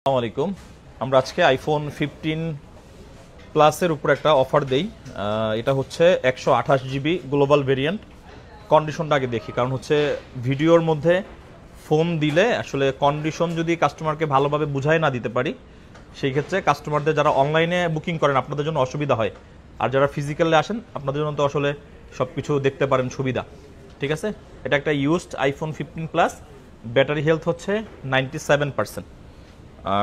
আসসালামু আলাইকুম। আমরা আজকে আইফোন 15 প্লাসের উপর একটা অফার দেই। এটা হচ্ছে 128 জিবি গ্লোবাল ভেরিয়েন্ট। কন্ডিশনটা আগে দেখি, কারণ হচ্ছে ভিডিওর মধ্যে ফোন দিলে আসলে কন্ডিশন যদি কাস্টমারকে ভালোভাবে বুঝাই না দিতে পারি, সেই ক্ষেত্রে কাস্টমারদের যারা অনলাইনে বুকিং করেন আপনাদের জন্য অসুবিধা হয়, আর যারা ফিজিক্যালে আসেন আপনাদের জন্য তো আসলে সব কিছু দেখতে পারেন সুবিধা। ঠিক আছে, এটা একটা used iPhone 15 plus. Battery health হচ্ছে 97%।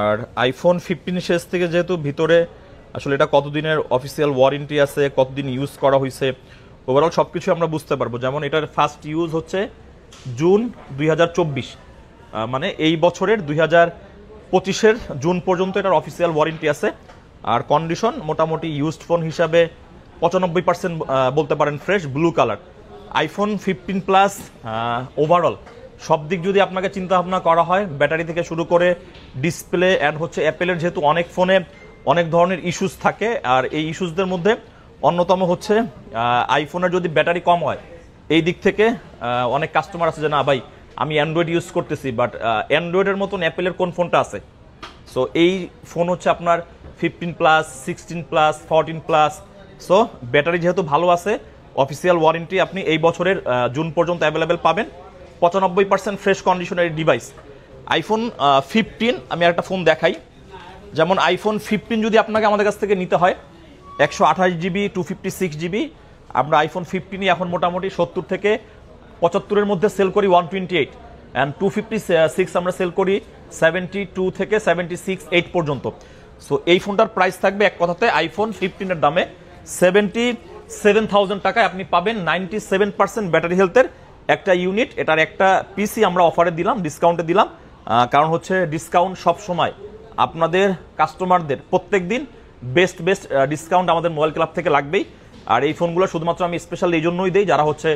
আর আইফোন 15 শেষ থেকে যেহেতু ভিতরে আসলে এটা কতদিনের অফিসিয়াল ওয়ারেন্টি আছে, কতদিন ইউজ করা হয়েছে, ওভারঅল সব কিছু আমরা বুঝতে পারবো। যেমন এটার ফার্স্ট ইউজ হচ্ছে জুন 2024, মানে এই বছরের 2025-এর জুন পর্যন্ত এটার অফিসিয়াল ওয়ারেন্টি আছে। আর কন্ডিশন মোটামুটি ইউজড ফোন হিসাবে 95% বলতে পারেন fresh, blue colour. IPhone 15 plus overall সব দিক যদি আপনাকে চিন্তা ভাবনা করা হয়, ব্যাটারি থেকে শুরু করে ডিসপ্লে অ্যান্ড হচ্ছে অ্যাপেলের যেহেতু অনেক ফোনে অনেক ধরনের ইস্যুস থাকে, আর এই ইস্যুসদের মধ্যে অন্যতম হচ্ছে আইফোনের যদি ব্যাটারি কম হয়, এই দিক থেকে অনেক কাস্টমার আছে যে না ভাই আমি অ্যান্ড্রয়েড ইউজ করতেছি, বাট অ্যান্ড্রয়েডের মতন অ্যাপেলের কোন ফোনটা আছে। সো এই ফোন হচ্ছে আপনার 15 plus, 16 plus, 14 plus. So battery যেহেতু ভালো আছে, অফিসিয়াল ওয়ারেন্টি আপনি এই বছরের জুন পর্যন্ত অ্যাভেলেবেল পাবেন। 95% ফ্রেশ কন্ডিশনের ডিভাইস আইফোন 15। আমি একটা ফোন দেখাই, যেমন আইফোন 15 যদি আপনাকে আমাদের কাছ থেকে নিতে হয় 128 জিবি 256 জিবি, আমরা আইফোন 15ই এখন মোটামুটি 70 থেকে 75-এর মধ্যে সেল করি 128, অ্যান্ড 256 আমরা সেল করি 72 থেকে 76-8 পর্যন্ত। সো এই ফোনটার প্রাইস থাকবে এক কথাতে আইফোন 15-এর দামে 77,000 টাকায় আপনি পাবেন 97% ব্যাটারি হেলথের একটা ইউনিট। এটার একটা পিসি আমরা অফারে দিলাম, ডিসকাউন্টে দিলাম, কারণ হচ্ছে ডিসকাউন্ট সব সময় আপনাদের কাস্টমারদের প্রত্যেক দিন বেস্ট ডিসকাউন্ট আমাদের মোবাইল ক্লাব থেকে লাগবেই। আর এই ফোনগুলো শুধুমাত্র আমি স্পেশাল এই জন্যই দিই যারা হচ্ছে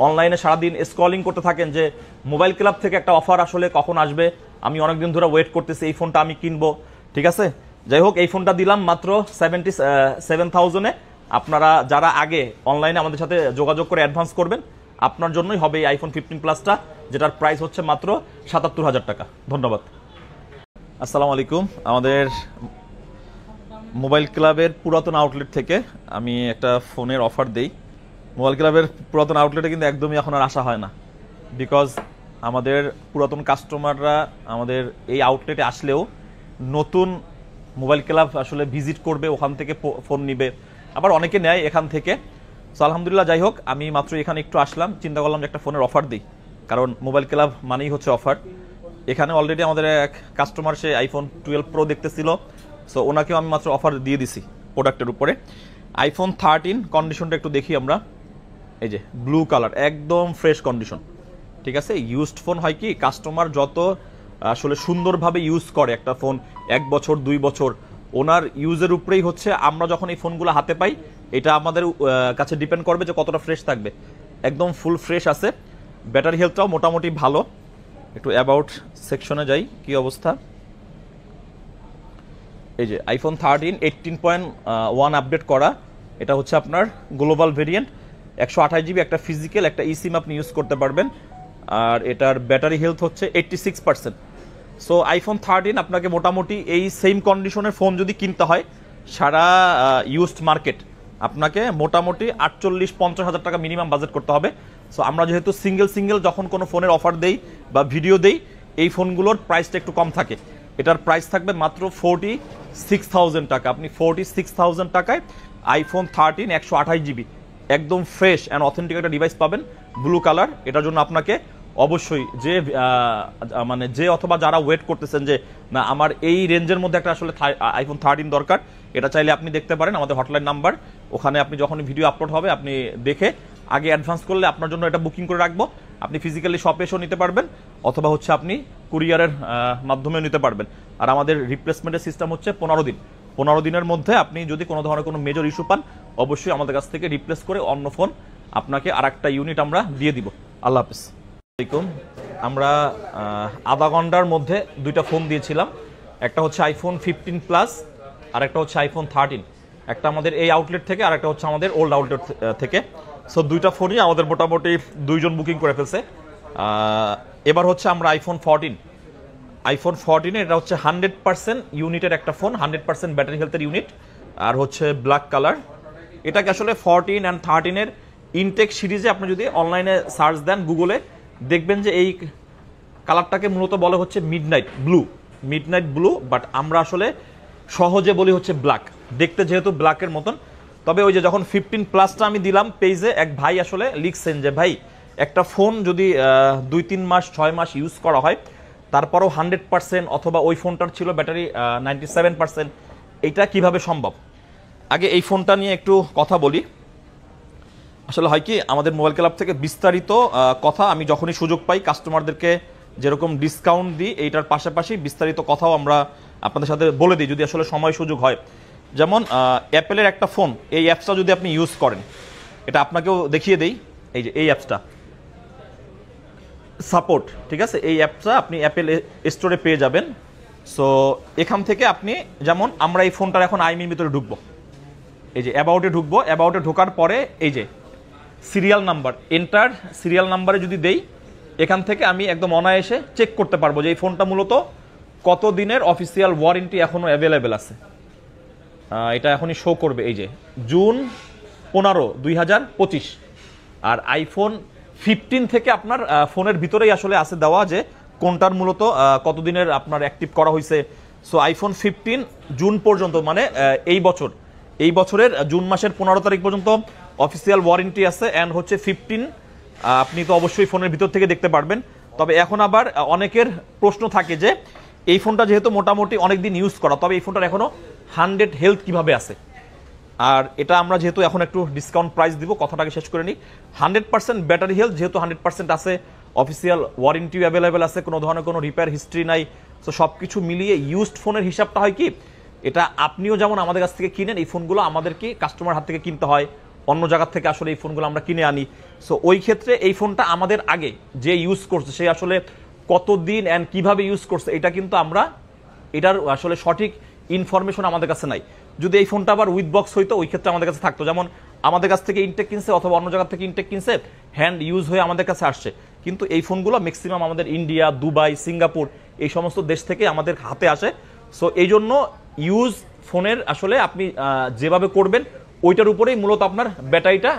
অনলাইনে সারাদিন স্ক্রলিং করতে থাকেন যে মোবাইল ক্লাব থেকে একটা অফার আসলে কখন আসবে, আমি অনেকদিন ধরে ওয়েট করতেছি এই ফোনটা আমি কিনবো। ঠিক আছে, যাই হোক এই ফোনটা দিলাম মাত্র 77,000-এ। আপনারা যারা আগে অনলাইনে আমাদের সাথে যোগাযোগ করে অ্যাডভান্স করবেন আপনার জন্যই হবে এই আইফোন 15 প্লাসটা, যেটার প্রাইস হচ্ছে মাত্র 77,000 টাকা। ধন্যবাদ। আসসালামু আলাইকুম। আমাদের মোবাইল ক্লাবের পুরাতন আউটলেট থেকে আমি একটা ফোনের অফার দেই। মোবাইল ক্লাবের পুরাতন আউটলেটে কিন্তু একদমই এখন আর আসা হয় না, বিকজ আমাদের পুরাতন কাস্টমাররা আমাদের এই আউটলেটে আসলেও নতুন মোবাইল ক্লাব আসলে ভিজিট করবে, ওখান থেকে ফোন নিবে, আবার অনেকে নেয় এখান থেকে। সো আলহামদুলিল্লাহ, যাই হোক আমি মাত্র এখানে একটু আসলাম, চিন্তা করলাম যে একটা ফোনের অফার দিই, কারণ মোবাইল ক্লাব মানেই হচ্ছে অফার। এখানে অলরেডি আমাদের এক কাস্টমার সে আইফোন 12 প্রো দেখতেছিল, সো ওনাকেও আমি মাত্র অফার দিয়ে দিছি প্রোডাক্টের উপরে। আইফোন 13 কন্ডিশনটা একটু দেখি আমরা। এই যে ব্লু কালার, একদম ফ্রেশ কন্ডিশন। ঠিক আছে, ইউজড ফোন হয় কি কাস্টমার যত আসলে সুন্দরভাবে ইউজ করে একটা ফোন, 1 বছর 2 বছর, ওনার ইউজের উপরেই হচ্ছে আমরা যখন এই ফোনগুলো হাতে পাই এটা আমাদের কাছে ডিপেন্ড করবে যে কতটা ফ্রেশ থাকবে। একদম ফুল ফ্রেশ আছে। ব্যাটারি হেলথটাও মোটামুটি ভালো। একটু অ্যাবাউট সেকশনে যাই, কি অবস্থা। এই যে আইফোন 13 18.1 আপডেট করা, এটা হচ্ছে আপনার গ্লোবাল ভেরিয়েন্ট। 128 জিবি, একটা ফিজিক্যাল একটা ইসিম আপনি ইউজ করতে পারবেন। আর এটার ব্যাটারি হেলথ হচ্ছে 86%। সো আইফোন 13 আপনাকে মোটামুটি এই সেম কন্ডিশনের ফোন যদি কিনতে হয় সারা ইউজড মার্কেট আপনাকে মোটামুটি 48-50 হাজার টাকা মিনিমাম বাজেট করতে হবে। সো আমরা যেহেতু সিঙ্গেল যখন কোনো ফোনের অফার দেই বা ভিডিও দেই, এই ফোনগুলোর প্রাইসটা একটু কম থাকে। এটার প্রাইস থাকবে মাত্র 46,000 টাকা। আপনি 46,000 টাকায় আইফোন 13 128 জিবি একদম ফ্রেশ অ্যান্ড অথেন্টিক একটা ডিভাইস পাবেন, ব্লু কালার। এটার জন্য আপনাকে অবশ্যই যে অথবা যারা ওয়েট করতেছেন যে না আমার এই রেঞ্জের মধ্যে একটা আসলে আইফোন 13 দরকার, এটা চাইলে আপনি দেখতে পারেন আমাদের হটলাইন নাম্বার। ওখানে আপনি যখন ভিডিও আপলোড হবে আপনি দেখে আগে অ্যাডভান্স করলে আপনার জন্য এটা বুকিং করে রাখবো। আপনি ফিজিক্যালি শপে এসেও নিতে পারবেন, অথবা হচ্ছে আপনি কুরিয়ারের মাধ্যমেও নিতে পারবেন। আর আমাদের রিপ্লেসমেন্টের সিস্টেম হচ্ছে 15 দিন। 15 দিনের মধ্যে আপনি যদি কোনো ধরনের কোনো মেজর ইস্যু পান অবশ্যই আমাদের কাছ থেকে রিপ্লেস করে অন্য ফোন আপনাকে আর একটা ইউনিট আমরা দিয়ে দিব। আল্লাহ হাফিজ। আমরা আধা ঘন্টার মধ্যে 2টা ফোন দিয়েছিলাম, একটা হচ্ছে আইফোন 15 প্লাস আর একটা হচ্ছে আইফোন 13। একটা আমাদের এই আউটলেট থেকে আর একটা হচ্ছে আমাদের ওল্ড আউটলেট থেকে। সো 2টা ফোনই আমাদের মোটামুটি 2 জন বুকিং করে ফেলছে। এবার হচ্ছে আমরা আইফোন 14 আইফোন 14 এটা হচ্ছে 100% ইউনিটের একটা ফোন, 100% ব্যাটারি হেলথের ইউনিট, আর হচ্ছে ব্ল্যাক কালার। এটাকে আসলে 14 অ্যান্ড 13 ইনটেক সিরিজে আপনি যদি অনলাইনে সার্চ দেন গুগলে, দেখবেন যে এই কালারটাকে মূলত বলে হচ্ছে মিডনাইট ব্লু, বাট আমরা আসলে সহজে বলি হচ্ছে ব্ল্যাক, দেখতে যেহেতু ব্ল্যাকের মতন। তবে ওই যে যখন 15+টা আমি দিলাম পেজে, এক ভাই আসলে লিখছেন যে ভাই একটা ফোন যদি 2-3 মাস 6 মাস ইউজ করা হয় তারপরও 100%, অথবা ওই ফোনটার ছিল ব্যাটারি 97%, এটা কিভাবে সম্ভব? আগে এই ফোনটা নিয়ে একটু কথা বলি। আসলে হয় কি, আমাদের মোবাইল ক্লাব থেকে বিস্তারিত কথা আমি যখনই সুযোগ পাই কাস্টমারদেরকে যেরকম ডিসকাউন্ট দিই, এইটার পাশাপাশি বিস্তারিত কথাও আমরা আপনাদের সাথে বলে দিই যদি আসলে সময় সুযোগ হয়। যেমন অ্যাপেলের একটা ফোন, এই অ্যাপসটা যদি আপনি ইউজ করেন, এটা আপনাকেও দেখিয়ে দেই, এই যে এই অ্যাপসটা সাপোর্ট, ঠিক আছে, এই অ্যাপসটা আপনি অ্যাপেল স্টোরে পেয়ে যাবেন। সো এখান থেকে আপনি, যেমন আমরা এই ফোনটার এখন আইমির ভিতরে ঢুকবো, এই যে অ্যাবাউটে ঢুকবো, অ্যাবাউটে ঢোকার পরে এই যে সিরিয়াল নাম্বার, এন্টার সিরিয়াল নাম্বারে যদি দেই, এখান থেকে আমি একদম অনায়াসে চেক করতে পারবো যে এই ফোনটা মূলত কত দিনের অফিসিয়াল ওয়ারেন্টি এখনও অ্যাভেলেবেল আছে। এটা এখনই শো করবে, এই যে জুন 15, 2025। আর আইফোন 15 থেকে আপনার ফোনের ভিতরেই আসলে আছে দেওয়া যে কোনটার মূলত কতদিনের আপনার অ্যাক্টিভ করা হয়েছে। সো আইফোন 15 জুন পর্যন্ত, মানে এই বছরের জুন মাসের 15 তারিখ পর্যন্ত অফিসিয়াল ওয়ারেন্টি আছে। অ্যান্ড হচ্ছে 15 আপনি তো অবশ্যই ফোনের ভিতর থেকে দেখতে পারবেন। তবে এখন আবার অনেকের প্রশ্ন থাকে যে এই ফোনটা যেহেতু মোটামুটি অনেক দিন ইউজ করা, তবে এই ফোনটার এখনও 100 হেলথ কিভাবে আছে। আর এটা আমরা যেহেতু এখন একটু ডিসকাউন্ট প্রাইস দিব, কথাটাকে শেষ করে নিই। 100% ব্যাটারি হেলথ যেহেতু 100% আছে, অফিসিয়াল ওয়ারেন্টি অ্যাভেলেবেল আছে, কোনো ধরনের কোনো রিপেয়ার হিস্ট্রি নাই। তো সব কিছু মিলিয়ে ইউজড ফোনের হিসাবটা হয় কি, এটা আপনিও যেমন আমাদের কাছ থেকে কিনেন, এই ফোনগুলো আমাদেরকে কাস্টমার হাত থেকে কিনতে হয়, অন্য জায়গার থেকে আসলে এই ফোনগুলো আমরা কিনে আনি। সো ওই ক্ষেত্রে এই ফোনটা আমাদের আগে যে ইউজ করছে সে আসলে কতদিন অ্যান্ড কিভাবে ইউজ করছে, এটা কিন্তু আমরা, এটার আসলে সঠিক ইনফরমেশন আমাদের কাছে নাই। যদি এই ফোনটা আবার উইথ বক্স হইতো, ওই ক্ষেত্রে আমাদের কাছে থাকতো, যেমন আমাদের কাছ থেকে ইনটেক কিনছে অথবা অন্য জায়গা থেকে ইনটেক কিনছে, হ্যান্ড ইউজ হয়ে আমাদের কাছে আসছে। কিন্তু এই ফোনগুলো ম্যাক্সিমাম আমাদের ইন্ডিয়া, দুবাই, সিঙ্গাপুর এই সমস্ত দেশ থেকে আমাদের হাতে আসে। সো এই জন্য ইউজ ফোনের আসলে আপনি যেভাবে করবেন ওইটার উপরেই মূলত আপনার ব্যাটারিটা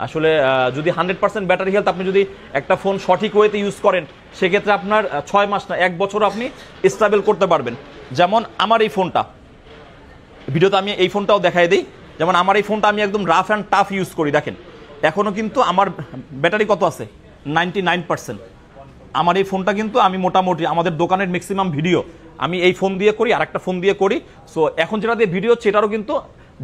আসলে, যদি 100% ব্যাটারি হেলথ আপনি যদি একটা ফোন সঠিক ওয়েতে ইউজ করেন, সেক্ষেত্রে আপনার 6 মাস না 1 বছর আপনি স্টেবল করতে পারবেন। যেমন আমার এই ফোনটা, ভিডিওতে আমি এই ফোনটাও দেখাই দিই। যেমন আমার এই ফোনটা আমি একদম রাফ অ্যান্ড টাফ ইউজ করি, দেখেন এখনও কিন্তু আমার ব্যাটারি কত আছে, 99%। আমার এই ফোনটা কিন্তু আমি মোটামুটি আমাদের দোকানের ম্যাক্সিমাম ভিডিও আমি এই ফোন দিয়ে করি, আর একটা ফোন দিয়ে করি। সো এখন যেটা দিয়ে ভিডিও হচ্ছে, এটারও কিন্তু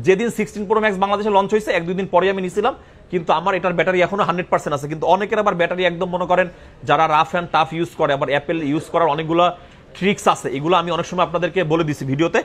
যেদিন 16 Pro Max বাংলাদেশে লঞ্চ হয়েছে 1-2 দিন পরে আমি নিয়েছিলাম, কিন্তু আমার এটার ব্যাটারি এখনো 100% আছে। কিন্তু অনেকের আবার ব্যাটারি একদম মনে করেন যারা রাফ অ্যান্ড টাফ ইউজ করে, আবার অ্যাপেল ইউজ করার অনেকগুলো ট্রিক্স আছে, এগুলো আমি অনেক সময় আপনাদেরকে বলে দিছি ভিডিওতে।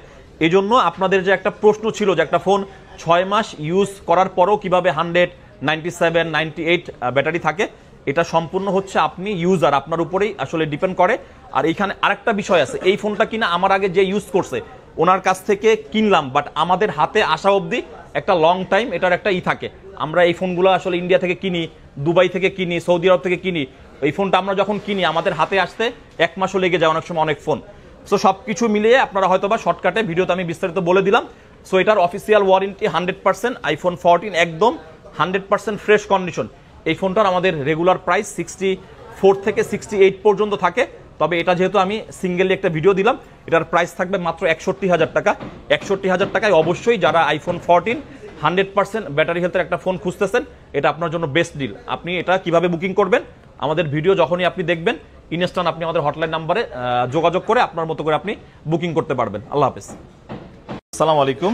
এই জন্য আপনাদের যে একটা প্রশ্ন ছিল যে একটা ফোন 6 মাস ইউজ করার পরও কিভাবে 100, 97, 98 ব্যাটারি থাকে, এটা সম্পূর্ণ হচ্ছে আপনি ইউজার, আপনার উপরেই আসলে ডিপেন্ড করে। আর এইখানে আরেকটা বিষয় আছে, এই ফোনটা কিনা আমার আগে যে ইউজ করছে ওনার কাছ থেকে কিনলাম, বাট আমাদের হাতে আসা অবধি একটা লং টাইম এটার একটা থাকে। আমরা এই ফোনগুলো আসলে ইন্ডিয়া থেকে কিনি, দুবাই থেকে কিনি, সৌদি আরব থেকে কিনি। এই ফোনটা আমরা যখন কিনি আমাদের হাতে আসতে 1 মাসও লেগে যায় অনেক সময় অনেক ফোন। সো সব কিছু মিলিয়ে আপনারা হয়তো বা শর্টকাটে ভিডিওতে আমি বিস্তারিত বলে দিলাম। সো এটার অফিসিয়াল ওয়ারেন্টি 100%, আইফোন 14 একদম 100% ফ্রেশ কন্ডিশন। এই ফোনটার আমাদের রেগুলার প্রাইস 64 থেকে 68 পর্যন্ত থাকে। তবে এটা যেহেতু আমি সিঙ্গেলি একটা ভিডিও দিলাম, এটার প্রাইস থাকবে মাত্র 61,000 টাকা। 61,000 টাকায় অবশ্যই যারা আইফোন 14 100% ব্যাটারি হেলথের একটা ফোন খুঁজতেছেন, এটা আপনার জন্য বেস্ট ডিল। আপনি এটা কিভাবে বুকিং করবেন, আমাদের ভিডিও যখনই আপনি দেখবেন ইনস্ট্যান্ট আপনি আমাদের হটলাইন নাম্বারে যোগাযোগ করে আপনার মতো করে আপনি বুকিং করতে পারবেন। আল্লাহ হাফেজ। আসসালামু আলাইকুম।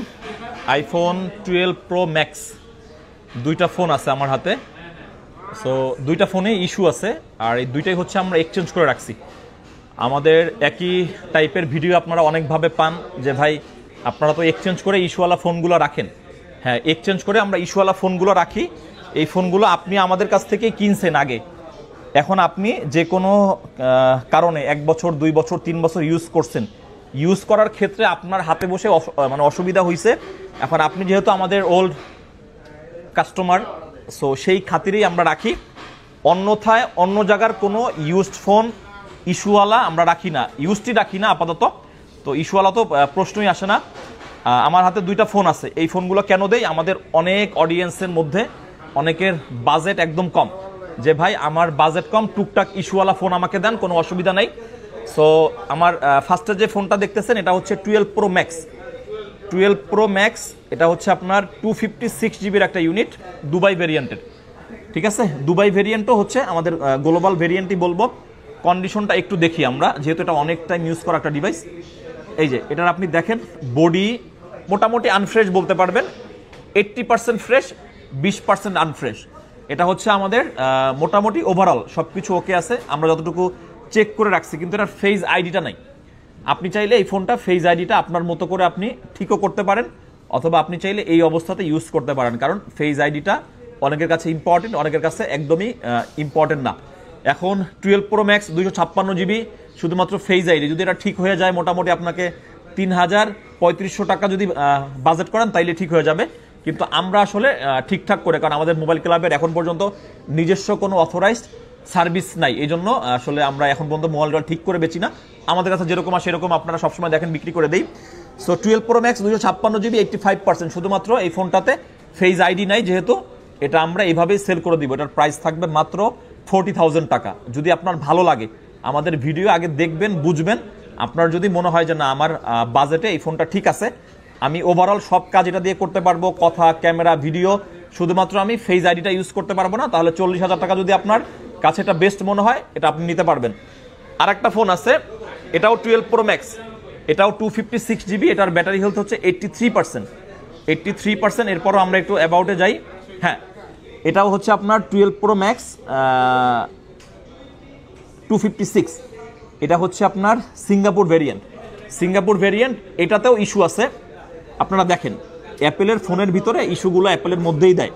আইফোন 12 Pro Max দুইটা ফোন আছে আমার হাতে। সো দুইটা ফোনে ইস্যু আছে, আর এই দুইটাই হচ্ছে আমরা এক্সচেঞ্জ করে রাখছি। আমাদের একই টাইপের ভিডিও আপনারা অনেকভাবে পান যে ভাই আপনারা তো এক্সচেঞ্জ করে ইস্যুওয়ালা ফোনগুলো রাখেন। হ্যাঁ, এক্সচেঞ্জ করে আমরা ইস্যুওয়ালা ফোনগুলো রাখি। এই ফোনগুলো আপনি আমাদের কাছ থেকেই কিনছেন আগে, এখন আপনি যে কোনো কারণে 1 বছর 2 বছর 3 বছর ইউজ করছেন, ইউজ করার ক্ষেত্রে আপনার হাতে বসে মানে অসুবিধা হয়েছে। এখন আপনি যেহেতু আমাদের ওল্ড কাস্টমার, সো সেই খাতিরেই আমরা রাখি। অন্যথায় অন্য জায়গার কোনো ইউজড ফোন ইস্যুওয়ালা আমরা রাখি না, ইউজটি রাখি না আপাতত। তো ইস্যুওয়ালা তো প্রশ্নই আসে না। আমার হাতে দুইটা ফোন আছে। এই ফোনগুলো কেন দেই, আমাদের অনেক অডিয়েন্সের মধ্যে অনেকের বাজেট একদম কম, যে ভাই আমার বাজেট কম, টুকটাক ইস্যুওয়ালা ফোন আমাকে দেন, কোনো অসুবিধা নাই। সো আমার ফার্স্টে যে ফোনটা দেখতেছেন এটা হচ্ছে 12 Pro Max। 12 Pro Max এটা হচ্ছে আপনার 256 জিবির একটা ইউনিট, দুবাই ভেরিয়েন্টের। ঠিক আছে, দুবাই ভেরিয়েন্টও হচ্ছে আমাদের গ্লোবাল ভেরিয়েন্টই বলবো। কন্ডিশনটা একটু দেখি আমরা, যেহেতু এটা অনেক টাইম ইউজ করা একটা ডিভাইস। এই যে এটার আপনি দেখেন বডি মোটামুটি আনফ্রেশ বলতে পারবেন, 80% ফ্রেশ, 20% আনফ্রেশ। এটা হচ্ছে আমাদের মোটামুটি ওভারঅল সব কিছু ওকে আছে, আমরা যতটুকু চেক করে রাখছি। কিন্তু এটার ফেজ আইডিটা নাই। আপনি চাইলে এই ফোনটা ফেজ আইডিটা আপনার মতো করে আপনি ঠিকও করতে পারেন, অথবা আপনি চাইলে এই অবস্থাতে ইউজ করতে পারেন, কারণ ফেজ আইডিটা অনেকের কাছে ইম্পর্টেন্ট, অনেকের কাছে একদমই ইম্পর্টেন্ট না। এখন 12 Pro Max 256 জিবি শুধুমাত্র ফেজ আইডি, যদি এটা ঠিক হয়ে যায় মোটামুটি আপনাকে 3,3500 টাকা যদি বাজেট করেন তাইলে ঠিক হয়ে যাবে। কিন্তু আমরা আসলে ঠিকঠাক করে, কারণ আমাদের মোবাইল ক্লাবের এখন পর্যন্ত নিজস্ব কোনো অথরাইজড সার্ভিস নাই, এই জন্য আসলে আমরা এখন পর্যন্ত মোবাইলটা ঠিক করে বেচি না। আমাদের কাছে যেরকম আসে সেরকম আপনারা সবসময় দেখেন বিক্রি করে দেই। সো 12 Pro Max 256 জিবি 85%, শুধুমাত্র এই ফোনটাতে ফেজ আইডি নাই, যেহেতু এটা আমরা এইভাবেই সেল করে দিব। এটার প্রাইস থাকবে মাত্র 40,000 টাকা। যদি আপনার ভালো লাগে আমাদের ভিডিও আগে দেখবেন, বুঝবেন। আপনার যদি মনে হয় যে না আমার বাজেটে এই ফোনটা ঠিক আছে, আমি ওভারঅল সব কাজ এটা দিয়ে করতে পারবো, কথা, ক্যামেরা, ভিডিও, শুধুমাত্র আমি ফেজ আইডিটা ইউজ করতে পারবো না, তাহলে 40,000 টাকা যদি আপনার কাছে এটা বেস্ট মনে হয় এটা আপনি নিতে পারবেন। আর একটা ফোন আছে, এটাও 12 Pro Max, এটাও 256 জিবি, এটার ব্যাটারি হেলথ হচ্ছে 83%। 83%। এরপরও আমরা একটু অ্যাবাউটে যাই। হ্যাঁ, এটাও হচ্ছে আপনার 12 Pro Max 256। এটা হচ্ছে আপনার সিঙ্গাপুর ভেরিয়েন্ট। সিঙ্গাপুর ভেরিয়েন্ট, এটাতেও ইস্যু আছে। আপনারা দেখেন অ্যাপেলের ফোনের ভিতরে ইস্যুগুলো অ্যাপেলের মধ্যেই দেয়,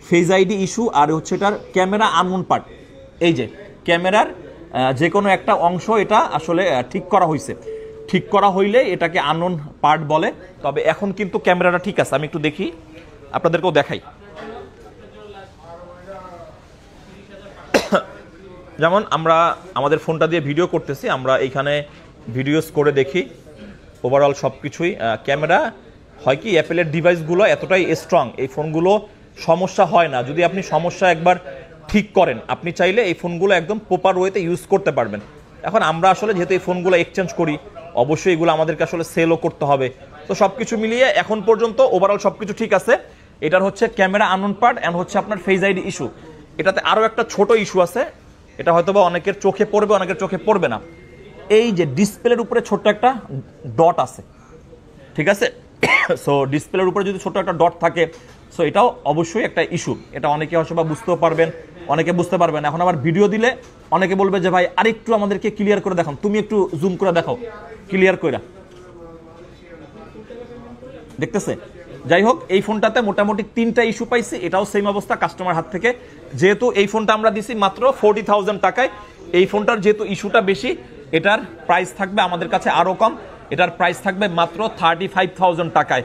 ফেজ আইডি ইস্যু, আর হচ্ছে এটার ক্যামেরা আননোন পার্ট। এই যে ক্যামেরার যে কোনো একটা অংশ এটা আসলে ঠিক করা হয়েছে, ঠিক করা হইলে এটাকে আননোন পার্ট বলে। তবে এখন কিন্তু ক্যামেরাটা ঠিক আছে, আমি একটু দেখি, আপনাদেরকেও দেখাই। যেমন আমরা আমাদের ফোনটা দিয়ে ভিডিও করতেছি, আমরা এইখানে ভিডিওস করে দেখি ওভারঅল সব কিছুই। ক্যামেরা হয় কি, অ্যাপেলের ডিভাইসগুলো এতটাই স্ট্রং, এই ফোনগুলো সমস্যা হয় না। যদি আপনি সমস্যা একবার ঠিক করেন, আপনি চাইলে এই ফোনগুলো একদম প্রপার ওয়েতে ইউজ করতে পারবেন। এখন আমরা আসলে যেহেতু এই ফোনগুলো এক্সচেঞ্জ করি, অবশ্যই এগুলো আমাদেরকে আসলে সেলও করতে হবে। তো সব কিছু মিলিয়ে এখন পর্যন্ত ওভারঅল সব কিছু ঠিক আছে। এটার হচ্ছে ক্যামেরা আননোন পার্ট অ্যান্ড হচ্ছে আপনার ফেজ আইডি ইস্যু। এটাতে আরও একটা ছোট ইস্যু আছে, এটা হয়তো বা অনেকের চোখে পড়বে, অনেকের চোখে পড়বে না। এই যে ডিসপ্লের উপরে ছোট্ট একটা ডট আছে, ঠিক আছে? সো ডিসপ্লের উপরে যদি ছোট একটা ডট থাকে, সো এটাও অবশ্যই একটা ইস্যু। এটা অনেকে হয়তো বা বুঝতেও পারবেন, অনেকে বুঝতে পারবেন। এখন আবার ভিডিও দিলে অনেকে বলবে যে ভাই আরেকটু আমাদেরকে ক্লিয়ার করে দেখান, তুমি একটু জুম করে দেখাও, ক্লিয়ার করে দেখতেছে। যাই হোক, এই ফোনটাতে মোটামুটি 3টা ইস্যু পাইছি, এটাও সেম অবস্থা কাস্টমার হাত থেকে। যেহেতু এই ফোনটা আমরা দিছি মাত্র 40,000 টাকায়, এই ফোনটার যেহেতু ইস্যুটা বেশি, এটার প্রাইস থাকবে আমাদের কাছে আরও কম, এটার প্রাইস থাকবে মাত্র 35,000 টাকায়।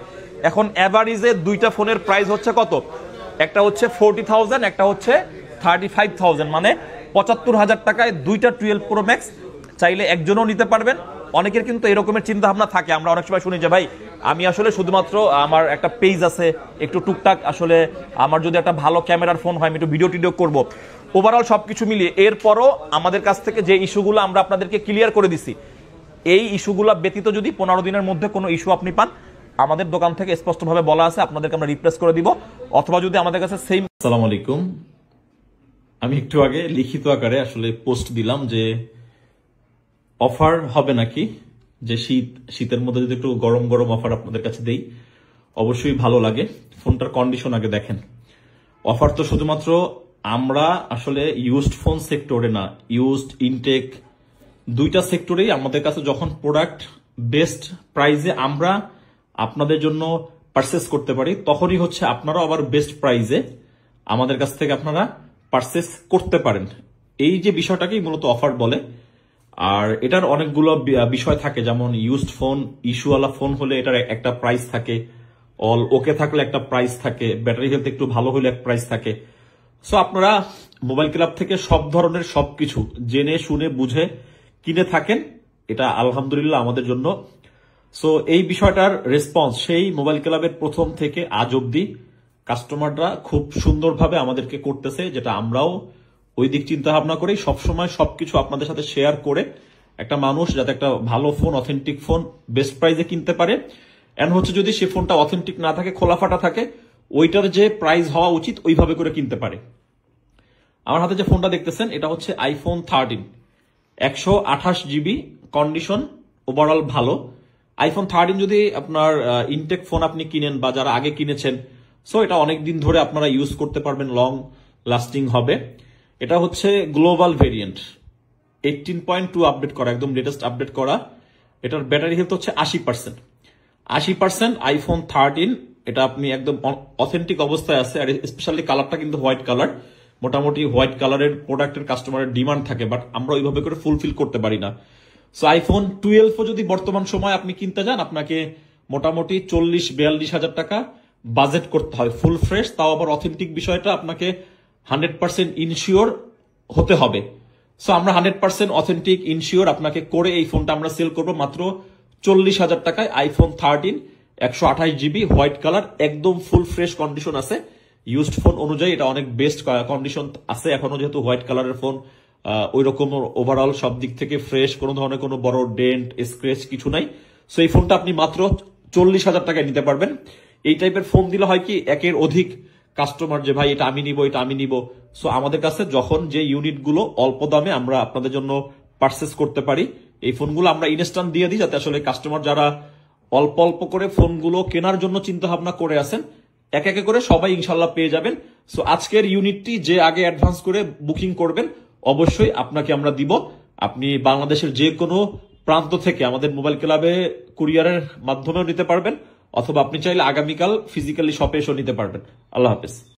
এখন অ্যাভারেজে দুইটা ফোনের প্রাইস হচ্ছে কত? একটা হচ্ছে 40,000, একটা হচ্ছে 35,000, মানে 75,000 টাকায় দুইটা 12 Pro Max চাইলে একজনও নিতে পারবেন। অনেকের কিন্তু এরকমের চিন্তা ভাবনা থাকে, আমরা অনেক সময় শুনি যে ভাই আমি আসলে শুধুমাত্র আমার একটা পেজ আছে, একটু টুকটাক আসলে আমার যদি একটা ভালো ক্যামেরার ফোন হয় আমি একটু ভিডিও টিডিও করবো। ওভারঅল সব কিছু মিলিয়ে এরপরও আমাদের কাছ থেকে যে ইস্যুগুলো আমরা আপনাদেরকে ক্লিয়ার করে দিছি, এই ইস্যুগুলো ব্যতীত যদি 15 দিনের মধ্যে কোনো ইস্যু আপনি পান, আমাদের দোকান থেকে স্পষ্টভাবে বলা আছে আপনাদেরকে আমরা রিপ্লেস করে দিব। অথবা যদি আমাদের কাছে সেম। আসসালামু আলাইকুম, আমি একটু আগে লিখিত আকারে আসলে পোস্ট দিলাম যে অফার হবে নাকি, যে শীতের মধ্যে যদি একটু গরম গরম অফার আপনাদের কাছে দেই অবশ্যই ভালো লাগে। ফোনটার কন্ডিশন আগে দেখেন। অফার তো শুধুমাত্র আমরা আসলে ইউজড ফোন সেক্টরে না, ইউজড ইনটেক দুইটা সেক্টরেই আমাদের কাছে যখন প্রোডাক্ট বেস্ট প্রাইজে আমরা আপনাদের জন্য পারচেস করতে পারি, তখনই হচ্ছে আপনারাও আবার বেস্ট প্রাইজে আমাদের কাছ থেকে আপনারা পারচেস করতে পারেন। এই যে বিষয়টাকেই মূলত অফার বলে। আর এটার অনেকগুলো বিষয় থাকে, যেমন ইউজড ফোন, ইস্যুওয়ালা ফোন হলে এটার একটা প্রাইস থাকে, অল ওকে থাকলে একটা প্রাইস থাকে, ব্যাটারি হেলথ একটু ভালো হলে এক প্রাইস থাকে। সো আপনারা মোবাইল ক্লাব থেকে সব ধরনের সবকিছু জেনে শুনে বুঝে কিনে থাকেন, এটা আলহামদুলিল্লাহ আমাদের জন্য। সো এই বিষয়টার রেসপন্স সেই মোবাইল ক্লাবের প্রথম থেকে আজ অব্দি কাস্টমাররা খুব সুন্দরভাবে আমাদেরকে করতেছে, যেটা আমরাও ওই দিক চিন্তা ভাবনা করেই সবসময় সবকিছু আপনাদের সাথে শেয়ার করে একটা মানুষ যাতে একটা ভালো ফোন, অথেন্টিক ফোন বেস্ট প্রাইসে কিনতে পারে। এন্ড হচ্ছে যদি সে ফোনটা অথেন্টিক না থাকে, খোলাফাটা থাকে, ওইটার যে প্রাইস হওয়া উচিত ওইভাবে করে কিনতে পারে। আমার হাতে যে ফোনটা দেখতেছেন এটা হচ্ছে আইফোন 13, 128 GB, কন্ডিশন ওভারঅল ভালো। আইফোন 13 যদি আপনার ইনটেক ফোন আপনি কিনেন বা যারা আগে কিনেছেন, সো এটা অনেক দিন ধরে আপনারা ইউজ করতে পারবেন, লং লাস্টিং হবে। এটা হচ্ছে গ্লোবাল ভেরিয়েন্ট, 18.2 আপডেট করা, একদম লেটেস্ট আপডেট করা। এটার ব্যাটারি হেলথ হচ্ছে 80%। আইফোন 13 এটা আপনি একদম অথেন্টিক অবস্থায় আছে। আর স্পেশালি কালারটা কিন্তু হোয়াইট কালার। মোটামুটি হোয়াইট কালারের প্রোডাক্টের কাস্টমারের ডিমান্ড থাকে, বাট আমরা ওইভাবে করে ফুলফিল করতে পারি না। সো আইফোন 12 যদি বর্তমান সময় আপনি কিনতে যান, আপনাকে মোটামুটি 40-42 হাজার টাকা বাজেট করতে হয় ফুল ফ্রেশ, তাও আবার অথেন্টিক বিষয়টা আপনাকে 100% ইনশিওর হতে হবে। সো আমরা 100% অথেন্টিক ইনশিওর আপনাকে করে এই ফোনটা আমরা সেল করবো মাত্র 40 হাজার টাকায়। আইফোন 13, 128 GB, হোয়াইট কালার, একদম ফুল ফ্রেশ কন্ডিশন আছে। ইউজড ফোন অনুযায়ী এটা অনেক বেস্ট কন্ডিশন আছে এখনো, যেহেতু হোয়াইট কালারের ফোন। ওই রকম ওভারঅল সব দিক থেকে ফ্রেশ, কোনো ধরনের কোনো বড় ডেন্ট স্ক্রেচ কিছু নাই। সো এই ফোনটা আপনি মাত্র 40 হাজার টাকায় নিতে পারবেন। এই টাইপের ফোন দিলে হয় কি, একের অধিক কাস্টমার যে ভাই এটা আমি নিব, এটা আমি নিব। সো আমাদের কাছে যখন যে ইউনিটগুলো অল্প দামে আমরা আপনাদের জন্য পারচেস করতে পারি, এই ফোনগুলো আমরা ইনস্ট্যান্ট দিয়ে দিই, যাতে আসলে কাস্টমার যারা অল্প অল্প করে ফোনগুলো কেনার জন্য চিন্তা ভাবনা করে আছেন, এক একে করে সবাই ইনশাল্লাহ পেয়ে যাবেন। সো আজকের ইউনিটটি যে আগে অ্যাডভান্স করে বুকিং করবেন, অবশ্যই আপনাকে আমরা দিব। আপনি বাংলাদেশের যে কোনো প্রান্ত থেকে আমাদের মোবাইল ক্লাবে কুরিয়ারের মাধ্যমেও নিতে পারবেন, অথবা আপনি চাইলে আগামীকাল ফিজিক্যালি শপে এসেও নিতে পারবেন। আল্লাহ হাফেজ।